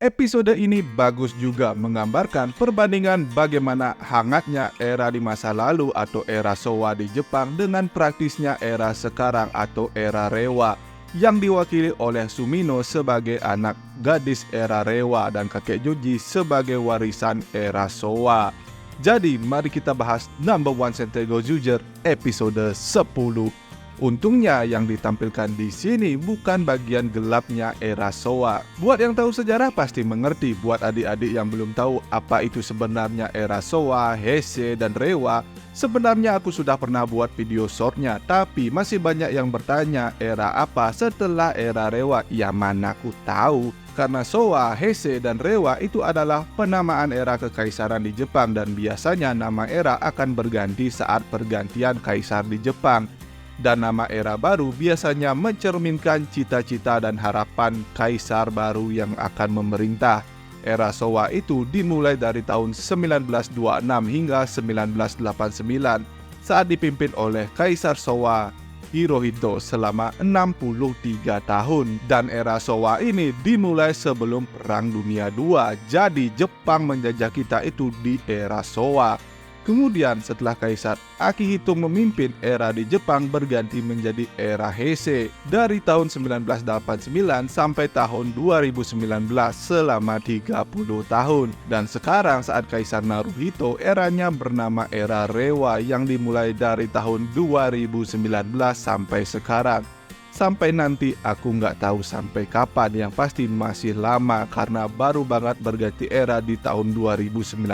Episode ini bagus juga menggambarkan perbandingan bagaimana hangatnya era di masa lalu atau era Showa di Jepang dengan praktisnya era sekarang atau era Reiwa yang diwakili oleh Sumino sebagai anak gadis era Reiwa dan kakek Joji sebagai warisan era Showa. Jadi mari kita bahas Number One Sentai Gojujutsu episode 10. Untungnya yang ditampilkan di sini bukan bagian gelapnya era Showa. Buat yang tahu sejarah pasti mengerti. Buat adik-adik yang belum tahu apa itu sebenarnya era Showa, Heisei, dan Reiwa, sebenarnya aku sudah pernah buat video shortnya. Tapi masih banyak yang bertanya era apa setelah era Reiwa. Ya mana aku tahu. Karena Showa, Heisei, dan Reiwa itu adalah penamaan era kekaisaran di Jepang. Dan biasanya nama era akan berganti saat pergantian kaisar di Jepang. Dan nama era baru biasanya mencerminkan cita-cita dan harapan kaisar baru yang akan memerintah. Era Showa itu dimulai dari tahun 1926 hingga 1989 saat dipimpin oleh Kaisar Showa Hirohito selama 63 tahun. Dan era Showa ini dimulai sebelum Perang Dunia II. Jadi Jepang menjajah kita itu di era Showa. Kemudian setelah Kaisar Akihito memimpin, era di Jepang berganti menjadi era Heisei dari tahun 1989 sampai tahun 2019 selama 30 tahun. Dan sekarang saat Kaisar Naruhito, eranya bernama era Reiwa yang dimulai dari tahun 2019 sampai sekarang. Sampai nanti aku nggak tahu sampai kapan, yang pasti masih lama karena baru banget berganti era di tahun 2019.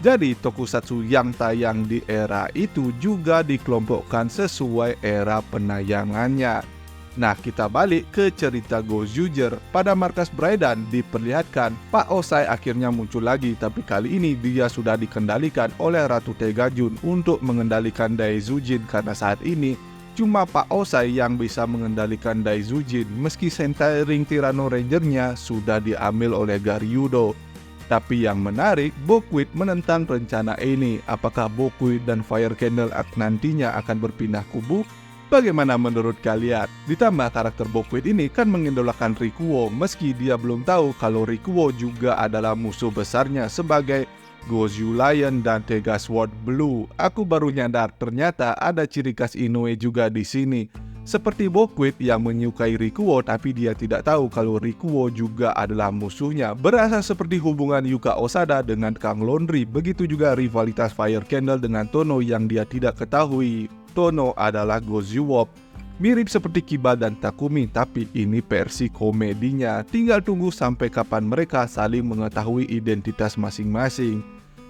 Jadi tokusatsu yang tayang di era itu juga dikelompokkan sesuai era penayangannya. Nah, kita balik ke cerita Gojujutsu. Pada markas Braidan diperlihatkan Pak Osai akhirnya muncul lagi, tapi kali ini dia sudah dikendalikan oleh Ratu Tegajun untuk mengendalikan Daizujin karena saat ini cuma Pak Osai yang bisa mengendalikan Daizujin meski Sentai Ring Tyranno Ranger-nya sudah diambil oleh Garyudo. Tapi yang menarik, Bokuit menentang rencana ini. Apakah Bokuit dan Fire Candle nantinya akan berpindah kubu? Bagaimana menurut kalian? Ditambah karakter Bokuit ini kan mengidolakan Rikuo, meski dia belum tahu kalau Rikuo juga adalah musuh besarnya sebagai Goju Lion dan Tega Sword Blue. Aku baru nyadar ternyata ada ciri khas Inoue juga di sini. Seperti Bokuit yang menyukai Rikuo, tapi dia tidak tahu kalau Rikuo juga adalah musuhnya. Berasa seperti hubungan Yuka Osada dengan Kang Laundry. Begitu juga rivalitas Fire Candle dengan Tono yang dia tidak ketahui. Tono adalah Goju-Wop. Mirip seperti Kiba dan Takumi, tapi ini versi komedinya. Tinggal tunggu sampai kapan mereka saling mengetahui identitas masing-masing.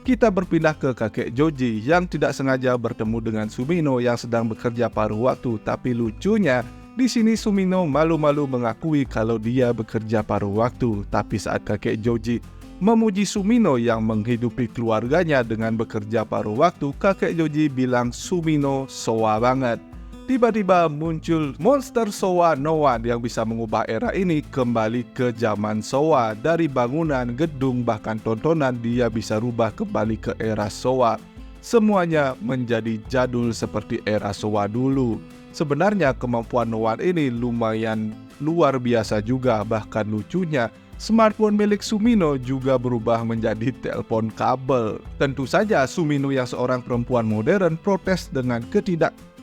Kita berpindah ke kakek Joji yang tidak sengaja bertemu dengan Sumino yang sedang bekerja paruh waktu. Tapi lucunya, di sini Sumino malu-malu mengakui kalau dia bekerja paruh waktu. Tapi saat kakek Joji memuji Sumino yang menghidupi keluarganya dengan bekerja paruh waktu, kakek Joji bilang Sumino Showa banget. Tiba-tiba muncul monster Showa No One yang bisa mengubah era ini kembali ke zaman Showa. Dari bangunan, gedung, bahkan tontonan dia bisa rubah kembali ke era Showa. Semuanya menjadi jadul seperti era Showa dulu. Sebenarnya kemampuan No One ini lumayan luar biasa juga. Bahkan lucunya, smartphone milik Sumino juga berubah menjadi telepon kabel. Tentu saja Sumino yang seorang perempuan modern protes dengan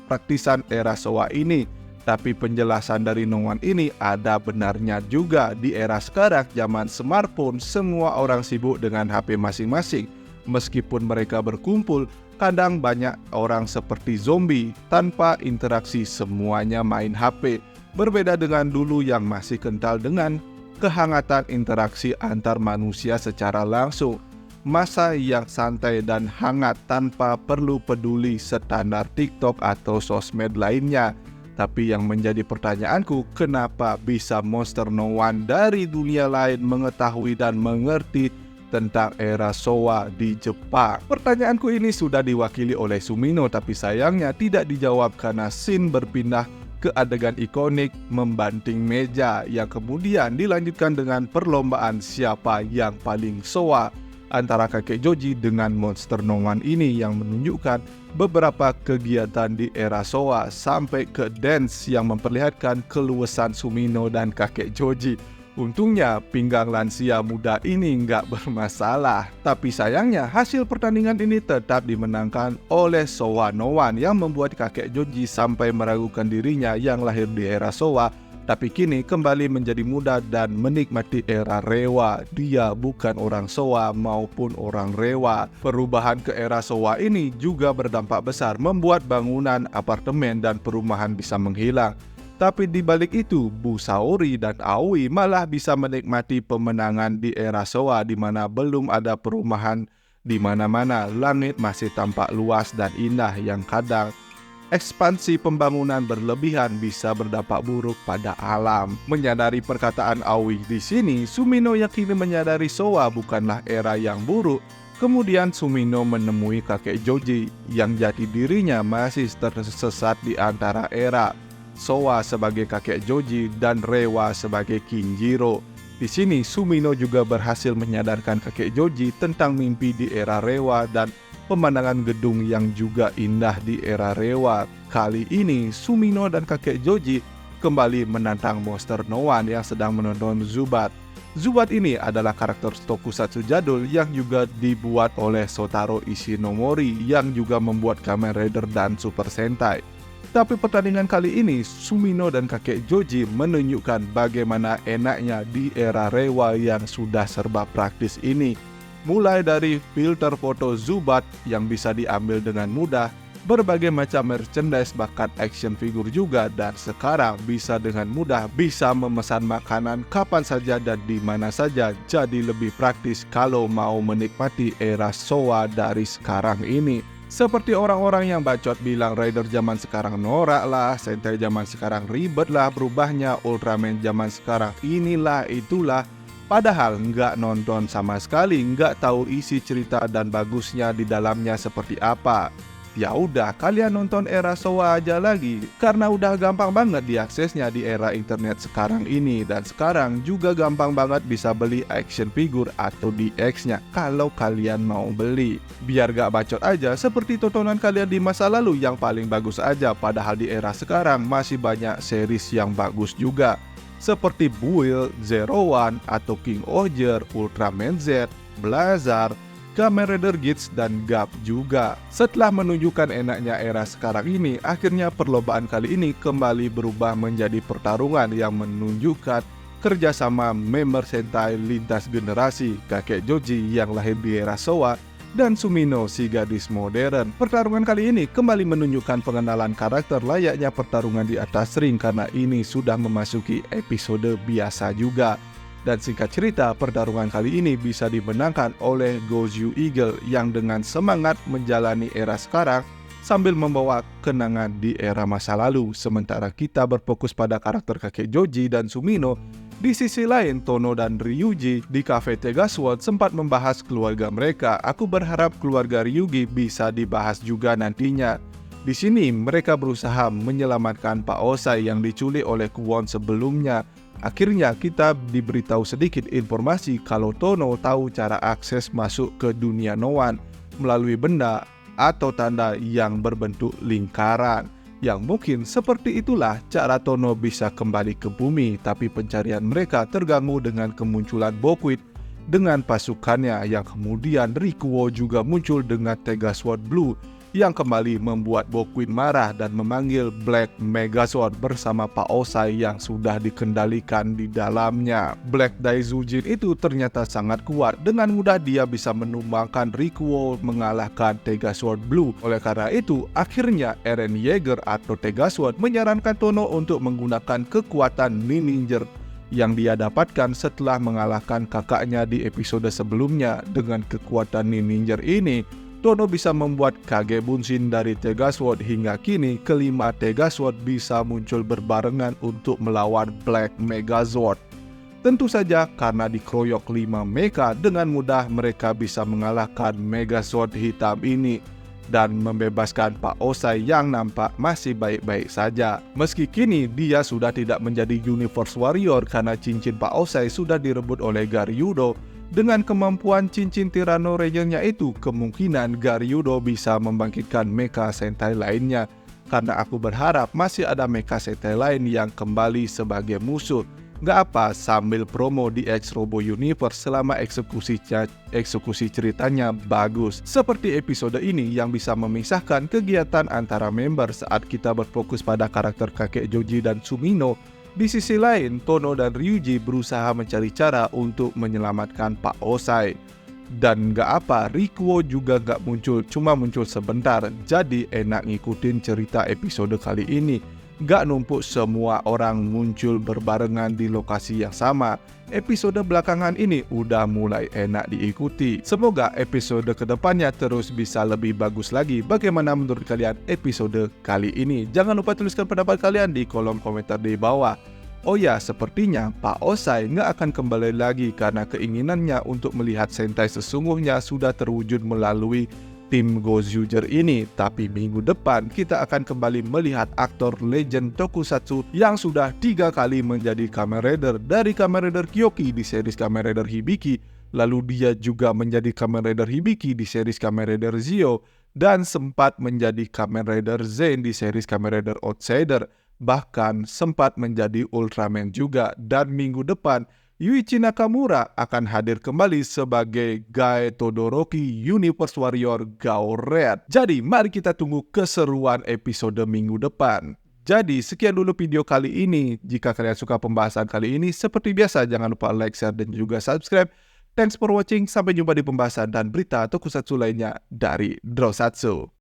praktisan era Showa ini. Tapi penjelasan dari No One ini ada benarnya juga. Di era sekarang, zaman smartphone, semua orang sibuk dengan HP masing-masing. Meskipun mereka berkumpul, kadang banyak orang seperti zombie tanpa interaksi, semuanya main HP. Berbeda dengan dulu yang masih kental dengan kehangatan interaksi antar manusia secara langsung. Masa yang santai dan hangat tanpa perlu peduli standar TikTok atau sosmed lainnya. Tapi yang menjadi pertanyaanku, kenapa bisa monster No One dari dunia lain mengetahui dan mengerti tentang era Showa di Jepang? Pertanyaanku ini sudah diwakili oleh Sumino, tapi sayangnya tidak dijawab karena scene berpindah ke adegan ikonik membanting meja yang kemudian dilanjutkan dengan perlombaan siapa yang paling Showa antara kakek Joji dengan monster No One ini, yang menunjukkan beberapa kegiatan di era Showa sampai ke dance yang memperlihatkan keluasan Sumino dan kakek Joji. Untungnya pinggang lansia muda ini nggak bermasalah. Tapi sayangnya hasil pertandingan ini tetap dimenangkan oleh Showa Noan yang membuat kakek Joji sampai meragukan dirinya yang lahir di era Showa, tapi kini kembali menjadi muda dan menikmati era Reiwa. Dia bukan orang Showa maupun orang Reiwa. Perubahan ke era Showa ini juga berdampak besar membuat bangunan, apartemen, dan perumahan bisa menghilang. Tapi di balik itu, Bu Saori dan Aoi malah bisa menikmati pemenangan di era Showa di mana belum ada perumahan di mana-mana. Langit masih tampak luas dan indah yang kadang ekspansi pembangunan berlebihan bisa berdampak buruk pada alam. Menyadari perkataan Aoi di sini, Sumino yakini menyadari Showa bukanlah era yang buruk. Kemudian Sumino menemui kakek Joji yang jati dirinya masih tersesat di antara era Showa sebagai kakek Joji dan Reiwa sebagai Kinjiro. Di sini Sumino juga berhasil menyadarkan kakek Joji tentang mimpi di era Reiwa dan pemandangan gedung yang juga indah di era Reiwa. Kali ini Sumino dan kakek Joji kembali menantang monster Noan yang sedang menonton Zubat. Zubat ini adalah karakter tokusatsu jadul yang juga dibuat oleh Shotaro Ishinomori yang juga membuat Kamen Rider dan Super Sentai. Tapi pertandingan kali ini, Sumino dan kakek Joji menunjukkan bagaimana enaknya di era Reiwa yang sudah serba praktis ini. Mulai dari filter foto Zubat yang bisa diambil dengan mudah, berbagai macam merchandise bahkan action figure juga, dan sekarang bisa dengan mudah bisa memesan makanan kapan saja dan di mana saja. Jadi lebih praktis kalau mau menikmati era Showa dari sekarang ini. Seperti orang-orang yang bacot bilang Rider zaman sekarang norak lah, Sentai zaman sekarang ribet lah berubahnya, Ultraman zaman sekarang inilah itulah. Padahal nggak nonton sama sekali, nggak tahu isi cerita dan bagusnya di dalamnya seperti apa. Ya udah, kalian nonton era Showa aja lagi, karena udah gampang banget diaksesnya di era internet sekarang ini. Dan sekarang juga gampang banget bisa beli action figure atau DX-nya kalau kalian mau beli. Biar gak bacot aja, seperti tontonan kalian di masa lalu yang paling bagus aja, padahal di era sekarang masih banyak series yang bagus juga. Seperti Build, Zero One, atau King Oger, Ultraman Z, Blazar, Kamen Rider Geats, dan Gap juga. Setelah menunjukkan enaknya era sekarang ini, akhirnya perlombaan kali ini kembali berubah menjadi pertarungan yang menunjukkan kerjasama member Sentai lintas generasi, kakek Joji yang lahir di era Showa dan Sumino si gadis modern. Pertarungan kali ini kembali menunjukkan pengenalan karakter layaknya pertarungan di atas ring karena ini sudah memasuki episode biasa juga. Dan singkat cerita, pertarungan kali ini bisa dimenangkan oleh Goju Eagle yang dengan semangat menjalani era sekarang sambil membawa kenangan di era masa lalu. Sementara kita berfokus pada karakter kakek Joji dan Sumino, di sisi lain Tono dan Ryuji di Cafe Tegasword sempat membahas keluarga mereka. Aku berharap keluarga Ryugi bisa dibahas juga nantinya. Di sini mereka berusaha menyelamatkan Pak Osai yang diculik oleh Kwon sebelumnya. Akhirnya kita diberitahu sedikit informasi kalau Tono tahu cara akses masuk ke dunia Noan melalui benda atau tanda yang berbentuk lingkaran. Yang mungkin seperti itulah cara Tono bisa kembali ke bumi, tapi pencarian mereka terganggu dengan kemunculan Bokuit dengan pasukannya yang kemudian Rikuo juga muncul dengan Tegasword Blue yang kembali membuat Bokuit marah dan memanggil Black Megazord bersama Pak Osai yang sudah dikendalikan di dalamnya. Black Daizujin itu ternyata sangat kuat, dengan mudah dia bisa menumbangkan Rikuo mengalahkan Tegasword Blue. Oleh karena itu, akhirnya Eren Yeager atau Tegasword menyarankan Tono untuk menggunakan kekuatan Ninja yang dia dapatkan setelah mengalahkan kakaknya di episode sebelumnya. Dengan kekuatan Ninja ini, Tono bisa membuat Kage Bunshin dari Tegasword hingga kini kelima Tegasword bisa muncul berbarengan untuk melawan Black Megazord. Tentu saja karena dikeroyok 5 mecha, dengan mudah mereka bisa mengalahkan Megazord hitam ini dan membebaskan Pak Osai yang nampak masih baik-baik saja. Meski kini dia sudah tidak menjadi Universe Warrior karena cincin Pak Osai sudah direbut oleh Garyudo. Dengan kemampuan cincin Tyranno Regelnya itu, kemungkinan Garyudo bisa membangkitkan mecha Sentai lainnya. Karena aku berharap masih ada mecha Sentai lain yang kembali sebagai musuh. Nggak apa sambil promo di X Robo Universe selama eksekusi ceritanya bagus. Seperti episode ini yang bisa memisahkan kegiatan antara member saat kita berfokus pada karakter kakek Joji dan Sumino. Di sisi lain, Tono dan Ryuji berusaha mencari cara untuk menyelamatkan Pak Osai. Dan nggak apa, Rikuo juga nggak muncul, cuma muncul sebentar. Jadi enak ngikutin cerita episode kali ini. Gak numpuk semua orang muncul berbarengan di lokasi yang sama. Episode belakangan ini udah mulai enak diikuti. Semoga episode kedepannya terus bisa lebih bagus lagi. Bagaimana menurut kalian episode kali ini? Jangan lupa tuliskan pendapat kalian di kolom komentar di bawah. Oh ya, sepertinya Pak Osai nggak akan kembali lagi karena keinginannya untuk melihat Sentai sesungguhnya sudah terwujud melalui tim Gozyuger ini. Tapi minggu depan kita akan kembali melihat aktor legend tokusatsu yang sudah 3 kali menjadi Kamen Rider, dari Kamen Rider Kyoki di series Kamen Rider Hibiki, lalu dia juga menjadi Kamen Rider Hibiki di series Kamen Rider Zio, dan sempat menjadi Kamen Rider Zen di series Kamen Rider Outsider, bahkan sempat menjadi Ultraman juga. Dan minggu depan Yuichi Nakamura akan hadir kembali sebagai Gae Todoroki Universe Warrior Gao Red. Jadi mari kita tunggu keseruan episode minggu depan. Jadi sekian dulu video kali ini. Jika kalian suka pembahasan kali ini, seperti biasa jangan lupa like, share, dan juga subscribe. Thanks for watching, sampai jumpa di pembahasan dan berita tokusatsu lainnya dari Drosatsu.